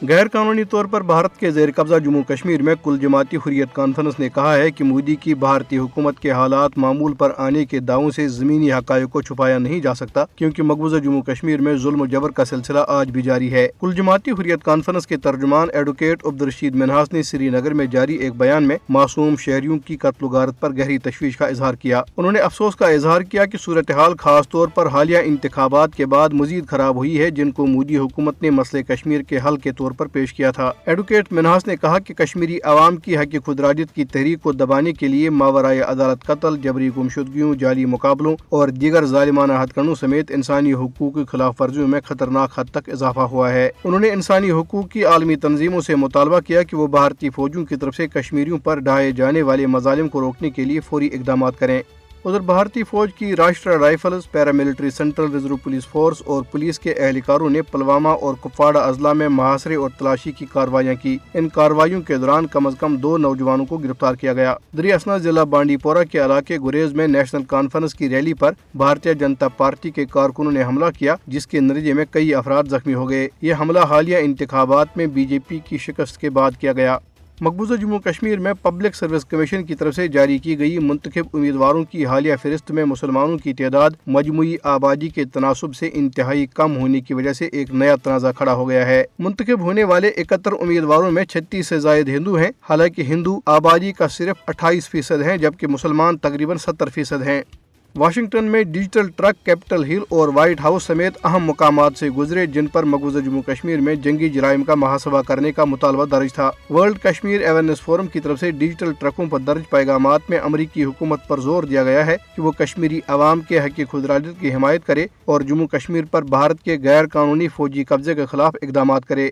غیر قانونی طور پر بھارت کے زیر قبضہ جموں کشمیر میں کل جماعتی حریت کانفرنس نے کہا ہے کہ مودی کی بھارتی حکومت کے حالات معمول پر آنے کے دعووں سے زمینی حقائق کو چھپایا نہیں جا سکتا، کیونکہ مقبوضہ جموں کشمیر میں ظلم و جبر کا سلسلہ آج بھی جاری ہے۔ کل جماعتی حریت کانفرنس کے ترجمان ایڈوکیٹ عبدالرشید منہاس نے سری نگر میں جاری ایک بیان میں معصوم شہریوں کی قتل و غارت پر گہری تشویش کا اظہار کیا۔ انہوں نے افسوس کا اظہار کیا کہ صورتحال خاص طور پر حالیہ انتخابات کے بعد مزید خراب ہوئی ہے، جن کو مودی حکومت نے مسئلہ کشمیر کے حل کے طور پر پیش کیا تھا۔ ایڈوکیٹ منہاس نے کہا کہ کشمیری عوام کی حق خودارادیت کی تحریک کو دبانے کے لیے ماورائے عدالت قتل، جبری گمشدگیوں، جعلی مقابلوں اور دیگر ظالمانہ ہتھ کنڈوں سمیت انسانی حقوق کی خلاف ورزیوں میں خطرناک حد تک اضافہ ہوا ہے۔ انہوں نے انسانی حقوق کی عالمی تنظیموں سے مطالبہ کیا کہ وہ بھارتی فوجوں کی طرف سے کشمیریوں پر ڈھائے جانے والے مظالم کو روکنے کے لیے فوری اقدامات کریں۔ ادھر بھارتی فوج کی Rashtriya rifles, paramilitary central reserve police force اور پولیس کے اہلکاروں نے پلوامہ اور کپواڑہ اضلاع میں محاصرے اور تلاشی کی کارروائیاں کی۔ ان کارروائیوں کے دوران کم از کم 2 نوجوانوں کو گرفتار کیا گیا۔ دریں اثنا ضلع بانڈی پورہ کے علاقے گریز میں نیشنل کانفرنس کی ریلی پر بھارتیہ جنتا پارٹی کے کارکنوں نے حملہ کیا، جس کے نتیجے میں کئی افراد زخمی ہو گئے۔ یہ حملہ حالیہ انتخابات میں بی جے پی کی شکست کے بعد کیا گیا۔ مقبوضہ جموں کشمیر میں پبلک سروس کمیشن کی طرف سے جاری کی گئی منتخب امیدواروں کی حالیہ فہرست میں مسلمانوں کی تعداد مجموعی آبادی کے تناسب سے انتہائی کم ہونے کی وجہ سے ایک نیا تنازع کھڑا ہو گیا ہے۔ منتخب ہونے والے 71 امیدواروں میں 36 سے زائد ہندو ہیں، حالانکہ ہندو آبادی کا صرف 28% ہیں، جبکہ مسلمان تقریباً 70% ہیں۔ واشنگٹن میں ڈیجیٹل ٹرک کیپٹل ہل اور وائٹ ہاؤس سمیت اہم مقامات سے گزرے، جن پر مقبوضہ جموں کشمیر میں جنگی جرائم کا محاسبہ کرنے کا مطالبہ درج تھا۔ ورلڈ کشمیر اویئرنیس فورم کی طرف سے ڈیجیٹل ٹرکوں پر درج پیغامات میں امریکی حکومت پر زور دیا گیا ہے کہ وہ کشمیری عوام کے حق خودارادیت کی حمایت کرے اور جموں کشمیر پر بھارت کے غیر قانونی فوجی قبضے کے خلاف اقدامات کرے۔